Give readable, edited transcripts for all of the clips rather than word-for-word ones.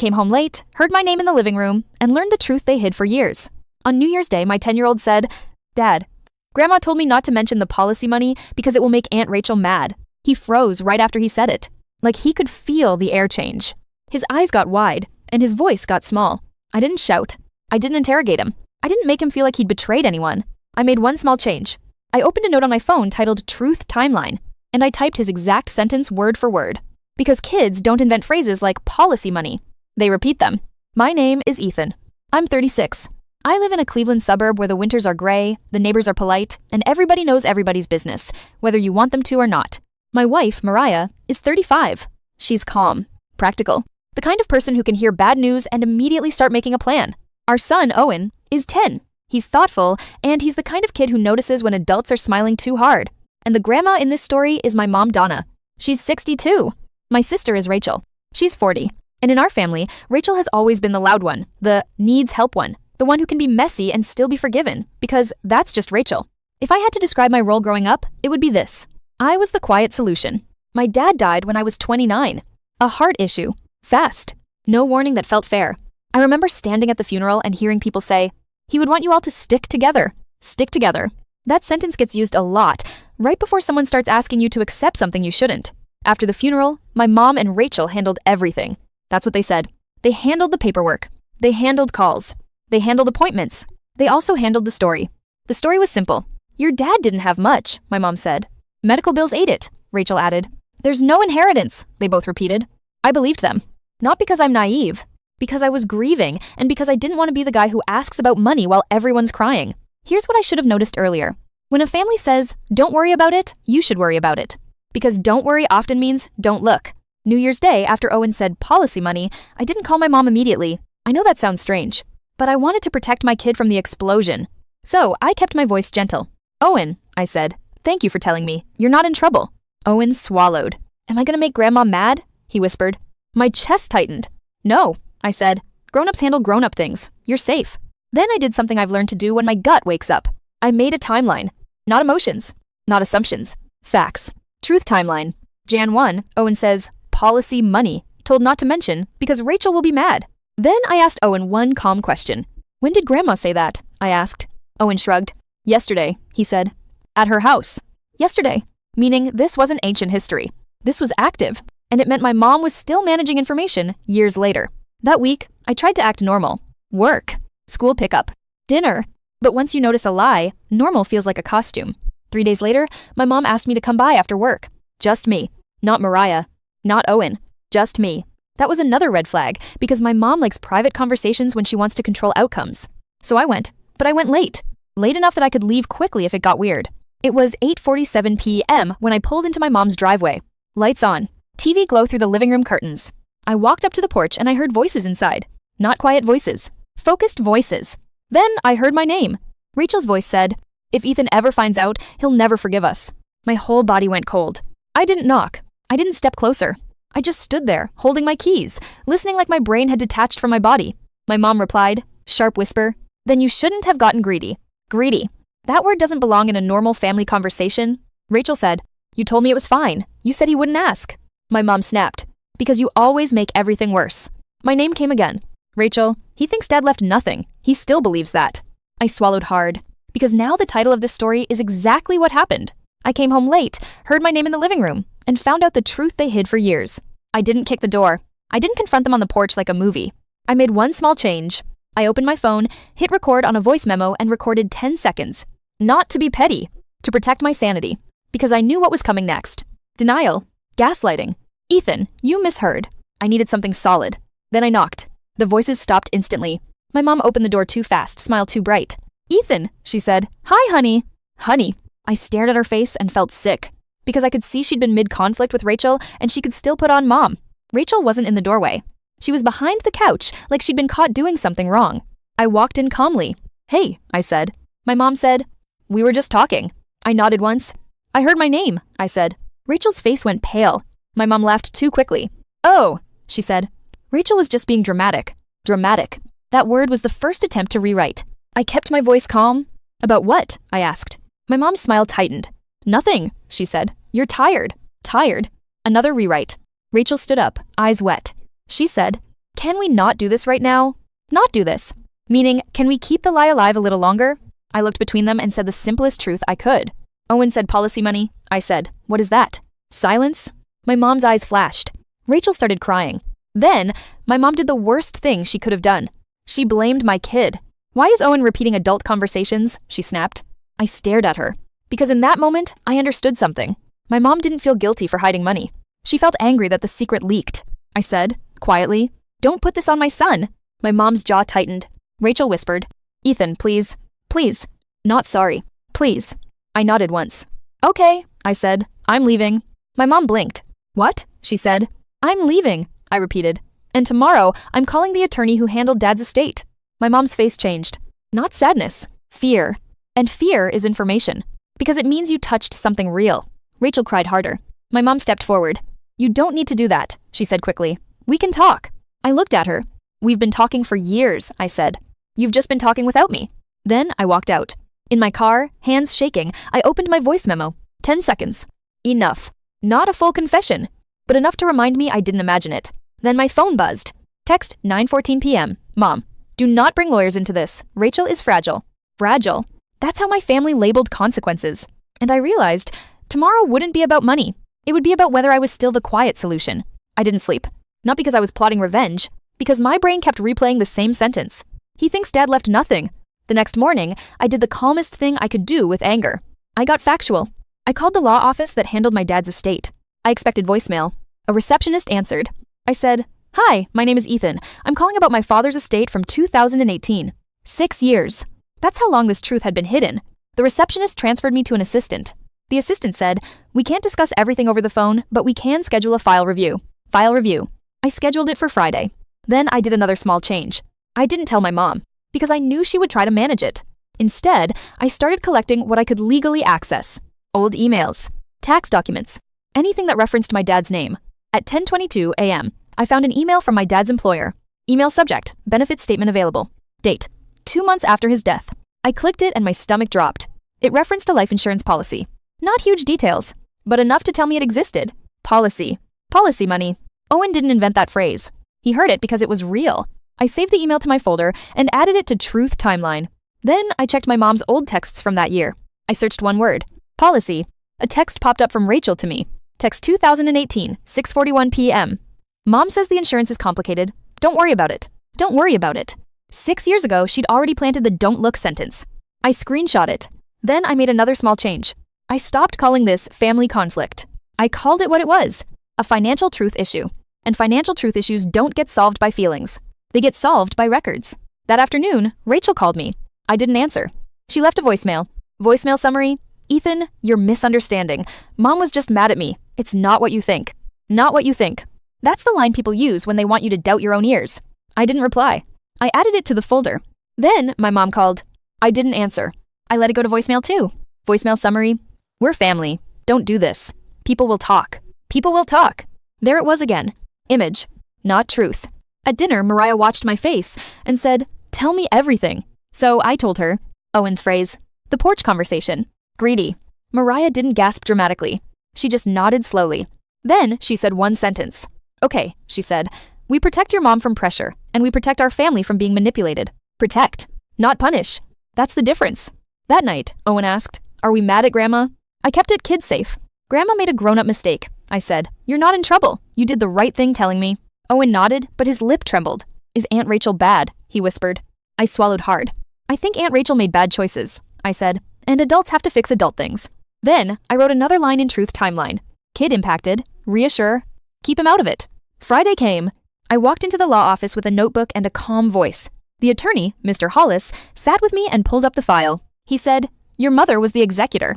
Came home late, heard my name in the living room, and learned the truth they hid for years. On New Year's Day, my 10-year-old said, "Dad, Grandma told me not to mention the policy money because it will make Aunt Rachel mad." He froze right after he said it, like he could feel the air change. His eyes got wide, and his voice got small. I didn't shout. I didn't interrogate him. I didn't make him feel like he'd betrayed anyone. I made one small change. I opened a note on my phone titled Truth Timeline, and I typed his exact sentence word for word. Because kids don't invent phrases like policy money. They repeat them. My name is Ethan. I'm 36. I live in a Cleveland suburb where the winters are gray, the neighbors are polite, and everybody knows everybody's business, whether you want them to or not. My wife, Mariah, is 35. She's calm, practical, the kind of person who can hear bad news and immediately start making a plan. Our son, Owen, is 10. He's thoughtful, and he's the kind of kid who notices when adults are smiling too hard. And the grandma in this story is my mom, Donna. She's 62. My sister is Rachel. She's 40. And in our family, Rachel has always been the loud one, the needs help one, the one who can be messy and still be forgiven, because that's just Rachel. If I had to describe my role growing up, it would be this. I was the quiet solution. My dad died when I was 29. A heart issue. Fast. No warning that felt fair. I remember standing at the funeral and hearing people say, "He would want you all to stick together." Stick together. That sentence gets used a lot, right before someone starts asking you to accept something you shouldn't. After the funeral, my mom and Rachel handled everything. That's what they said. They handled the paperwork. They handled calls. They handled appointments. They also handled the story. The story was simple. Your dad didn't have much, my mom said. Medical bills ate it, Rachel added. There's no inheritance, they both repeated. I believed them. Not because I'm naive. Because I was grieving, and because I didn't want to be the guy who asks about money while everyone's crying. Here's what I should have noticed earlier. When a family says, "Don't worry about it," you should worry about it. Because don't worry often means don't look. New Year's Day, after Owen said policy money, I didn't call my mom immediately. I know that sounds strange, but I wanted to protect my kid from the explosion. So I kept my voice gentle. "Owen," I said, "thank you for telling me. You're not in trouble." Owen swallowed. "Am I gonna make Grandma mad?" he whispered. My chest tightened. "No," I said. "Grown-ups handle grown-up things. You're safe." Then I did something I've learned to do when my gut wakes up. I made a timeline. Not emotions. Not assumptions. Facts. Truth timeline. Jan 1, Owen says, policy money, told not to mention because Rachel will be mad. Then I asked Owen one calm question. "When did Grandma say that?" I asked. Owen shrugged. "Yesterday," he said. "At her house." Yesterday. Meaning this wasn't ancient history. This was active. And it meant my mom was still managing information years later. That week, I tried to act normal. Work. School pickup. Dinner. But once you notice a lie, normal feels like a costume. 3 days later, my mom asked me to come by after work. Just me. Not Mariah. Not Owen. Just me. That was another red flag, because my mom likes private conversations when she wants to control outcomes. So I went, but I went late. Late enough that I could leave quickly if it got weird. It was 8:47 p.m. when I pulled into my mom's driveway. Lights on. TV glow through the living room curtains. I walked up to the porch and I heard voices inside. Not quiet voices. Focused voices. Then I heard my name. Rachel's voice said, "If Ethan ever finds out, he'll never forgive us." My whole body went cold. I didn't knock. I didn't step closer. I just stood there, holding my keys, listening like my brain had detached from my body. My mom replied, sharp whisper, "Then you shouldn't have gotten greedy." Greedy. That word doesn't belong in a normal family conversation. Rachel said, "You told me it was fine. You said he wouldn't ask." My mom snapped, "Because you always make everything worse." My name came again. "Rachel, he thinks Dad left nothing. He still believes that." I swallowed hard, because now the title of this story is exactly what happened. I came home late, heard my name in the living room, and found out the truth they hid for years. I didn't kick the door. I didn't confront them on the porch like a movie. I made one small change. I opened my phone, hit record on a voice memo, and recorded 10 seconds. Not to be petty, to protect my sanity, because I knew what was coming next. Denial. Gaslighting. "Ethan, you misheard." I needed something solid. Then I knocked. The voices stopped instantly. My mom opened the door too fast, smiled too bright. "Ethan," she said. "Hi, honey." Honey. I stared at her face and felt sick, because I could see she'd been mid-conflict with Rachel and she could still put on mom. Rachel wasn't in the doorway. She was behind the couch, like she'd been caught doing something wrong. I walked in calmly. "Hey," I said. My mom said, "We were just talking." I nodded once. "I heard my name," I said. Rachel's face went pale. My mom laughed too quickly. "Oh," she said. Rachel was just being dramatic. Dramatic. That word was the first attempt to rewrite. I kept my voice calm. "About what?" I asked. My mom's smile tightened. "Nothing," she said. "You're tired." Tired. Another rewrite. Rachel stood up, eyes wet. She said, can we not do this right now? Not do this. Meaning, can we keep the lie alive a little longer? I looked between them and said the simplest truth I could. Owen said policy money. I said, what is that? Silence? My mom's eyes flashed. Rachel started crying. Then, my mom did the worst thing she could have done. She blamed my kid. Why is Owen repeating adult conversations? She snapped. I stared at her. Because in that moment, I understood something. My mom didn't feel guilty for hiding money. She felt angry that the secret leaked. I said, quietly, don't put this on my son. My mom's jaw tightened. Rachel whispered, Ethan, please. Please. Not sorry. Please. I nodded once. Okay, I said. I'm leaving. My mom blinked. What? She said. I'm leaving, I repeated. And tomorrow, I'm calling the attorney who handled Dad's estate. My mom's face changed. Not sadness. Fear. And fear is information. Because it means you touched something real. Rachel cried harder. My mom stepped forward. You don't need to do that, she said quickly. We can talk. I looked at her. We've been talking for years, I said. You've just been talking without me. Then I walked out. In my car, hands shaking, I opened my voice memo. 10 seconds. Enough. Not a full confession, but enough to remind me I didn't imagine it. Then my phone buzzed. Text 9:14 p.m. Mom, do not bring lawyers into this. Rachel is fragile. Fragile? That's how my family labeled consequences. And I realized tomorrow wouldn't be about money. It would be about whether I was still the quiet solution. I didn't sleep. Not because I was plotting revenge, because my brain kept replaying the same sentence. He thinks Dad left nothing. The next morning, I did the calmest thing I could do with anger. I got factual. I called the law office that handled my dad's estate. I expected voicemail. A receptionist answered. I said, Hi, my name is Ethan. I'm calling about my father's estate from 2018. 6 years. That's how long this truth had been hidden. The receptionist transferred me to an assistant. The assistant said, We can't discuss everything over the phone, but we can schedule a file review. File review. I scheduled it for Friday. Then I did another small change. I didn't tell my mom, because I knew she would try to manage it. Instead, I started collecting what I could legally access. Old emails, tax documents, anything that referenced my dad's name. At 10:22 a.m., I found an email from my dad's employer. Email subject, benefit statement available. Date, 2 months after his death. I clicked it and my stomach dropped. It referenced a life insurance policy. Not huge details, but enough to tell me it existed. Policy. Policy money. Owen didn't invent that phrase. He heard it because it was real. I saved the email to my folder and added it to Truth Timeline. Then I checked my mom's old texts from that year. I searched one word. Policy. A text popped up from Rachel to me. Text 2018, 6:41 p.m. Mom says the insurance is complicated. Don't worry about it. Don't worry about it. 6 years ago, she'd already planted the don't look sentence. I screenshot it. Then I made another small change. I stopped calling this family conflict. I called it what it was, a financial truth issue. And financial truth issues don't get solved by feelings. They get solved by records. That afternoon, Rachel called me. I didn't answer. She left a voicemail. Voicemail summary, Ethan, you're misunderstanding. Mom was just mad at me. It's not what you think. Not what you think. That's the line people use when they want you to doubt your own ears. I didn't reply. I added it to the folder. Then my mom called. I didn't answer. I let it go to voicemail too. Voicemail summary, we're family. Don't do this. People will talk. People will talk. There it was again. Image, not truth. At dinner, Mariah watched my face and said, tell me everything. So I told her, Owen's phrase, the porch conversation. Greedy. Mariah didn't gasp dramatically. She just nodded slowly. Then she said one sentence. Okay, she said, we protect your mom from pressure, and we protect our family from being manipulated. Protect, not punish. That's the difference. That night, Owen asked, are we mad at Grandma? I kept it kid safe. Grandma made a grown-up mistake. I said, you're not in trouble. You did the right thing telling me. Owen nodded, but his lip trembled. Is Aunt Rachel bad? He whispered. I swallowed hard. I think Aunt Rachel made bad choices, I said, and adults have to fix adult things. Then I wrote another line in Truth Timeline. Kid impacted, reassure, keep him out of it. Friday came. I walked into the law office with a notebook and a calm voice. The attorney, Mr. Hollis, sat with me and pulled up the file. He said, your mother was the executor.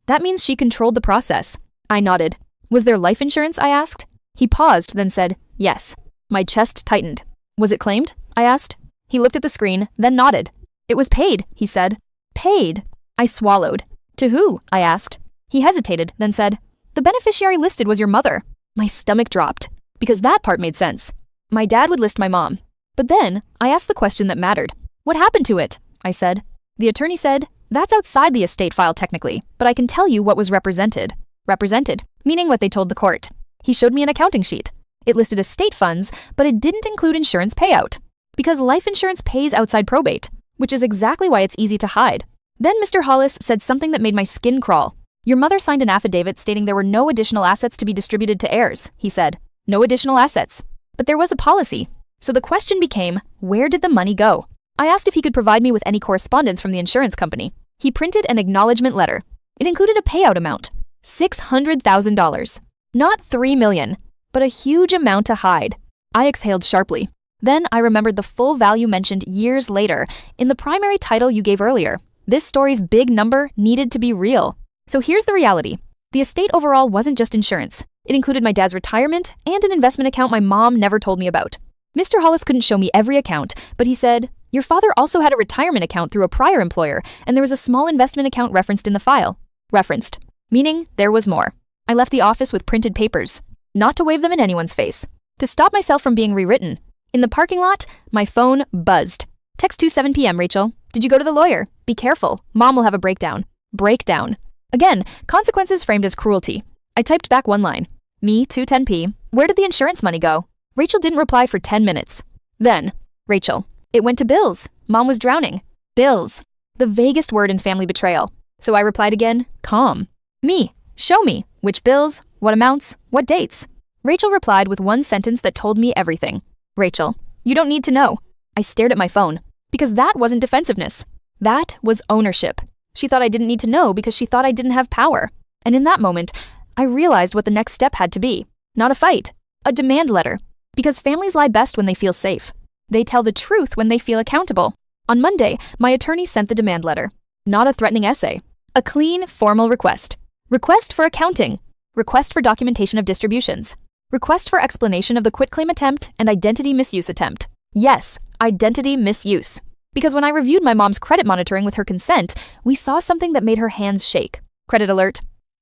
That means she controlled the process. I nodded. Was there life insurance? I asked. He paused, then said, yes. My chest tightened. Was it claimed? I asked. He looked at the screen, then nodded. It was paid, he said. Paid. I swallowed. To who? I asked. He hesitated, then said, the beneficiary listed was your mother. My stomach dropped, because that part made sense. My dad would list my mom. But then, I asked the question that mattered. What happened to it? I said. The attorney said, that's outside the estate file technically, but I can tell you what was represented. Represented, meaning what they told the court. He showed me an accounting sheet. It listed estate funds, but it didn't include insurance payout. Because life insurance pays outside probate, which is exactly why it's easy to hide. Then Mr. Hollis said something that made my skin crawl. Your mother signed an affidavit stating there were no additional assets to be distributed to heirs, he said. No additional assets. But there was a policy. So the question became, where did the money go? I asked if he could provide me with any correspondence from the insurance company. He printed an acknowledgement letter. It included a payout amount, $600,000. Not $3 million, but a huge amount to hide. I exhaled sharply. Then I remembered the full value mentioned years later in the primary title you gave earlier. This story's big number needed to be real. So here's the reality. The estate overall wasn't just insurance. It included my dad's retirement and an investment account my mom never told me about. Mr. Hollis couldn't show me every account, but he said, your father also had a retirement account through a prior employer, and there was a small investment account referenced in the file. Referenced, meaning there was more. I left the office with printed papers, not to wave them in anyone's face, to stop myself from being rewritten. In the parking lot, my phone buzzed. Text 2:07 p.m., Rachel. Did you go to the lawyer? Be careful. Mom will have a breakdown. Breakdown. Again, consequences framed as cruelty. I typed back one line. Me, 2:10 p. Where did the insurance money go? Rachel didn't reply for 10 minutes. Then, Rachel. It went to bills. Mom was drowning. Bills. The vaguest word in family betrayal. So I replied again, calm. Me. Show me. Which bills? What amounts? What dates? Rachel replied with one sentence that told me everything. Rachel, you don't need to know. I stared at my phone. Because that wasn't defensiveness. That was ownership. She thought I didn't need to know because she thought I didn't have power. And in that moment, I realized what the next step had to be. Not a fight. A demand letter. Because families lie best when they feel safe. They tell the truth when they feel accountable. On Monday, my attorney sent the demand letter. Not a threatening essay. A clean, formal request. Request for accounting. Request for documentation of distributions. Request for explanation of the quitclaim attempt and identity misuse attempt. Yes, identity misuse. Because when I reviewed my mom's credit monitoring with her consent, we saw something that made her hands shake. Credit alert.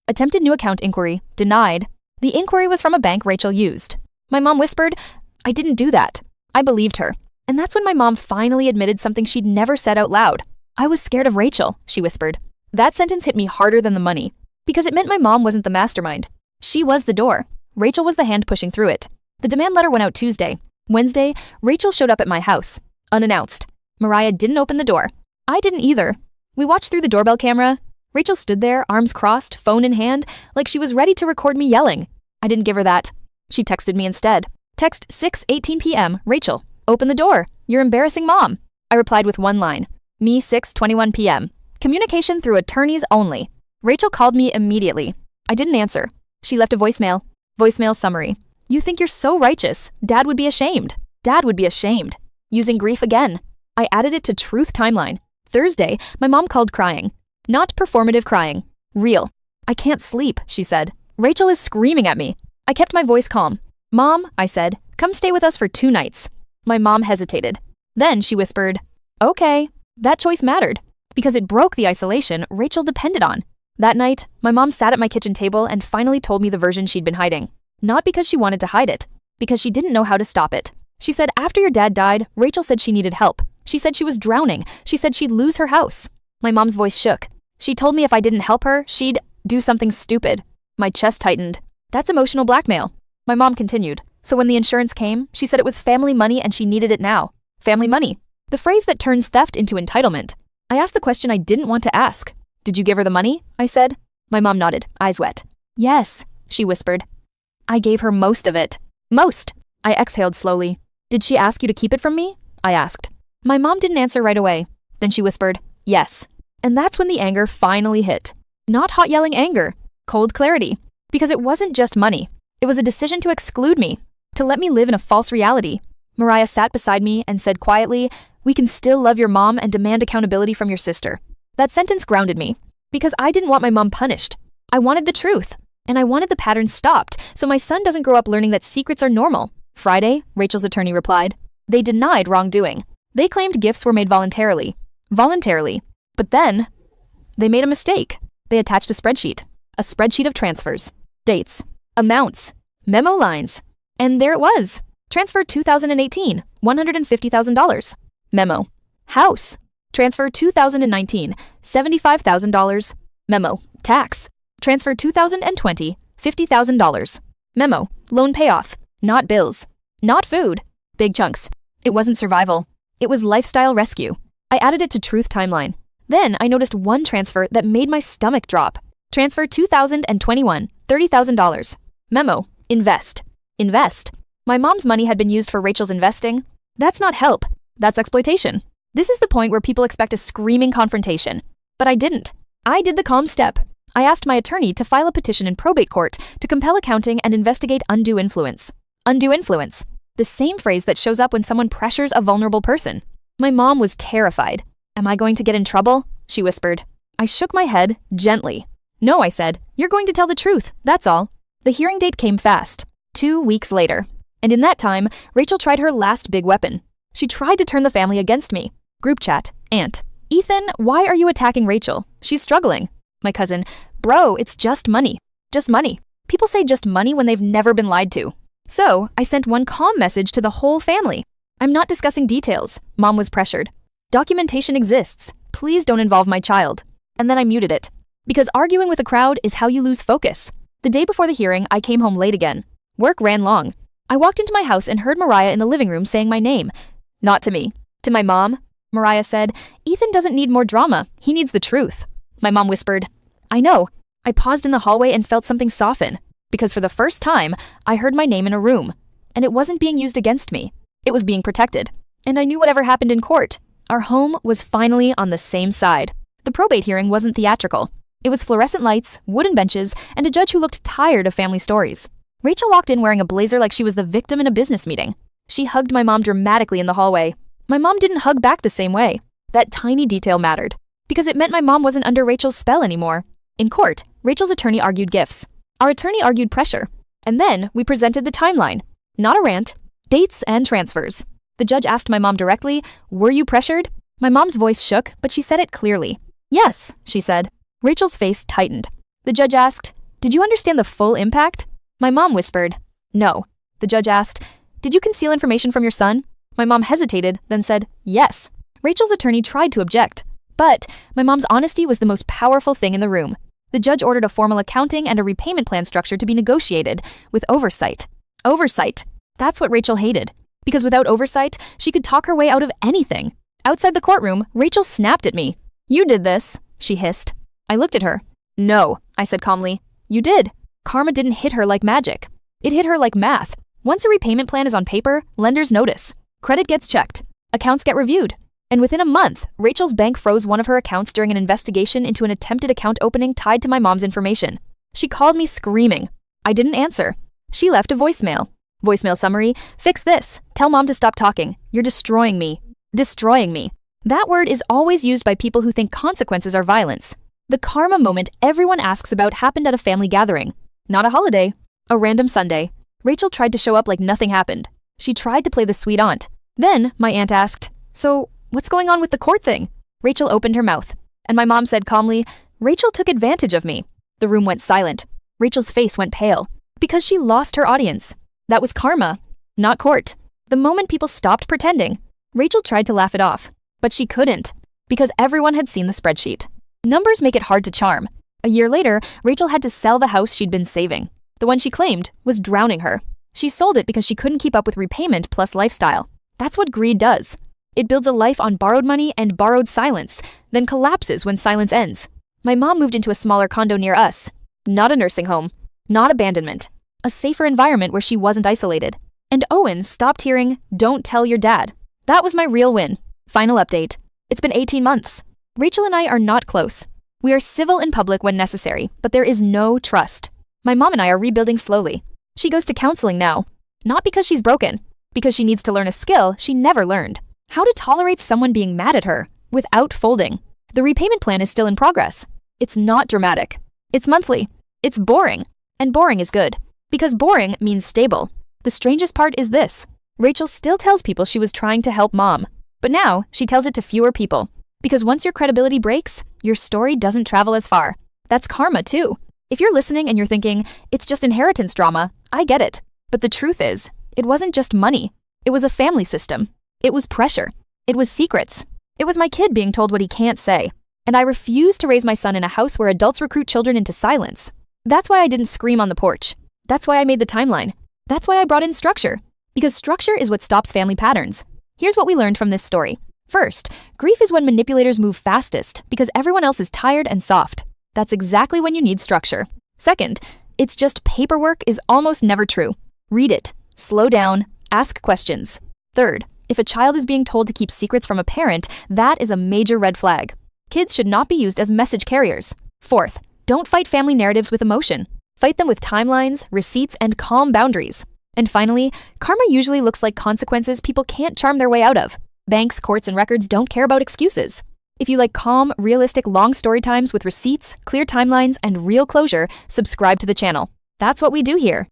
Attempted new account inquiry. Denied. The inquiry was from a bank Rachel used. My mom whispered, I didn't do that. I believed her. And that's when my mom finally admitted something she'd never said out loud. I was scared of Rachel, she whispered. That sentence hit me harder than the money. Because it meant my mom wasn't the mastermind. She was the door. Rachel was the hand pushing through it. The demand letter went out Tuesday. Wednesday, Rachel showed up at my house. Unannounced. Mariah didn't open the door. I didn't either. We watched through the doorbell camera. Rachel stood there, arms crossed, phone in hand, like she was ready to record me yelling. I didn't give her that. She texted me instead. Text 6:18 p.m. Rachel, open the door. You're embarrassing mom. I replied with one line. Me 6:21 p.m. Communication through attorneys only. Rachel called me immediately. I didn't answer. She left a voicemail. Voicemail summary. You think you're so righteous. Dad would be ashamed. Dad would be ashamed. Using grief again. I added it to truth timeline. Thursday, my mom called crying. Not performative crying. Real. I can't sleep, she said. Rachel is screaming at me. I kept my voice calm. Mom, I said, come stay with us for 2 nights. My mom hesitated. Then she whispered, okay. That choice mattered. Because it broke the isolation Rachel depended on. That night, my mom sat at my kitchen table and finally told me the version she'd been hiding. Not because she wanted to hide it. Because she didn't know how to stop it. She said after your dad died, Rachel said she needed help. She said she was drowning. She said she'd lose her house. My mom's voice shook. She told me if I didn't help her, she'd do something stupid. My chest tightened. That's emotional blackmail. My mom continued. So when the insurance came, she said it was family money and she needed it now. Family money. The phrase that turns theft into entitlement. I asked the question I didn't want to ask. Did you give her the money? I said. My mom nodded, eyes wet. Yes, she whispered. I gave her most of it. Most. I exhaled slowly. Did she ask you to keep it from me? I asked. My mom didn't answer right away. Then she whispered, yes. And that's when the anger finally hit. Not hot yelling anger. Cold clarity. Because it wasn't just money. It was a decision to exclude me. To let me live in a false reality. Mariah sat beside me and said quietly, we can still love your mom and demand accountability from your sister. That sentence grounded me. Because I didn't want my mom punished. I wanted the truth. And I wanted the pattern stopped, so my son doesn't grow up learning that secrets are normal. Friday, Rachel's attorney replied. They denied wrongdoing. They claimed gifts were made voluntarily. Voluntarily. But then, they made a mistake. They attached a spreadsheet. A spreadsheet of transfers. Dates. Amounts. Memo lines. And there it was. Transfer 2018, $150,000. Memo. House. Transfer 2019, $75,000. Memo. Tax. Transfer 2020, $50,000. Memo. Loan payoff. Not bills. Not food. Big chunks. It wasn't survival. It was lifestyle rescue. I added it to Truth Timeline. Then I noticed one transfer that made my stomach drop. Transfer 2021, $30,000. Memo, invest. Invest. My mom's money had been used for Rachel's investing. That's not help. That's exploitation. This is the point where people expect a screaming confrontation. But I didn't. I did the calm step. I asked my attorney to file a petition in probate court to compel accounting and investigate undue influence. Undue influence. The same phrase that shows up when someone pressures a vulnerable person. My mom was terrified. Am I going to get in trouble? She whispered. I shook my head gently. No, I said. You're going to tell the truth. That's all. The hearing date came fast. 2 weeks later. And in that time, Rachel tried her last big weapon. She tried to turn the family against me. Group chat. Aunt. Ethan, why are you attacking Rachel? She's struggling. My cousin. Bro, it's just money. Just money. People say just money when they've never been lied to. So, I sent one calm message to the whole family. I'm not discussing details. Mom was pressured. Documentation exists. Please don't involve my child. And then I muted it. Because arguing with a crowd is how you lose focus. The day before the hearing, I came home late again. Work ran long. I walked into my house and heard Mariah in the living room saying my name. Not to me. To my mom. Mariah said, Ethan doesn't need more drama. He needs the truth. My mom whispered, I know. I paused in the hallway and felt something soften. Because for the first time, I heard my name in a room. And it wasn't being used against me. It was being protected. And I knew whatever happened in court. Our home was finally on the same side. The probate hearing wasn't theatrical. It was fluorescent lights, wooden benches, and a judge who looked tired of family stories. Rachel walked in wearing a blazer like she was the victim in a business meeting. She hugged my mom dramatically in the hallway. My mom didn't hug back the same way. That tiny detail mattered, because it meant my mom wasn't under Rachel's spell anymore. In court, Rachel's attorney argued gifts. Our attorney argued pressure. And then we presented the timeline. Not a rant. Dates and transfers. The judge asked my mom directly, were you pressured? My mom's voice shook, but she said it clearly. Yes, she said. Rachel's face tightened. The judge asked, did you understand the full impact? My mom whispered, no. The judge asked, did you conceal information from your son? My mom hesitated, then said, yes. Rachel's attorney tried to object, but my mom's honesty was the most powerful thing in the room. The judge ordered a formal accounting and a repayment plan structure to be negotiated, with oversight. Oversight. That's what Rachel hated. Because without oversight, she could talk her way out of anything. Outside the courtroom, Rachel snapped at me. You did this, she hissed. I looked at her. No, I said calmly. You did. Karma didn't hit her like magic. It hit her like math. Once a repayment plan is on paper, lenders notice. Credit gets checked. Accounts get reviewed. And within a month, Rachel's bank froze one of her accounts during an investigation into an attempted account opening tied to my mom's information. She called me screaming. I didn't answer. She left a voicemail. Voicemail summary, fix this. Tell mom to stop talking. You're destroying me. Destroying me. That word is always used by people who think consequences are violence. The karma moment everyone asks about happened at a family gathering. Not a holiday. A random Sunday. Rachel tried to show up like nothing happened. She tried to play the sweet aunt. Then my aunt asked, so what's going on with the court thing? Rachel opened her mouth. And my mom said calmly, Rachel took advantage of me. The room went silent. Rachel's face went pale. Because she lost her audience. That was karma, not court. The moment people stopped pretending, Rachel tried to laugh it off. But she couldn't, because everyone had seen the spreadsheet. Numbers make it hard to charm. A year later, Rachel had to sell the house she'd been saving. The one she claimed was drowning her. She sold it because she couldn't keep up with repayment plus lifestyle. That's what greed does. It builds a life on borrowed money and borrowed silence, then collapses when silence ends. My mom moved into a smaller condo near us. Not a nursing home. Not abandonment. A safer environment where she wasn't isolated. And Owen stopped hearing, don't tell your dad. That was my real win. Final update. It's been 18 months. Rachel and I are not close. We are civil in public when necessary, but there is no trust. My mom and I are rebuilding slowly. She goes to counseling now. Not because she's broken, because she needs to learn a skill she never learned. How to tolerate someone being mad at her without folding. The repayment plan is still in progress. It's not dramatic. It's monthly. It's boring. And boring is good. Because boring means stable. The strangest part is this. Rachel still tells people she was trying to help mom. But now, she tells it to fewer people. Because once your credibility breaks, your story doesn't travel as far. That's karma too. If you're listening and you're thinking, it's just inheritance drama, I get it. But the truth is, it wasn't just money. It was a family system. It was pressure. It was secrets. It was my kid being told what he can't say. And I refuse to raise my son in a house where adults recruit children into silence. That's why I didn't scream on the porch. That's why I made the timeline. That's why I brought in structure. Because structure is what stops family patterns. Here's what we learned from this story. First, grief is when manipulators move fastest because everyone else is tired and soft. That's exactly when you need structure. Second, it's just paperwork is almost never true. Read it, slow down, ask questions. Third, if a child is being told to keep secrets from a parent, that is a major red flag. Kids should not be used as message carriers. Fourth, don't fight family narratives with emotion. Fight them with timelines, receipts, and calm boundaries. And finally, karma usually looks like consequences people can't charm their way out of. Banks, courts, and records don't care about excuses. If you like calm, realistic, long story times with receipts, clear timelines, and real closure, subscribe to the channel. That's what we do here.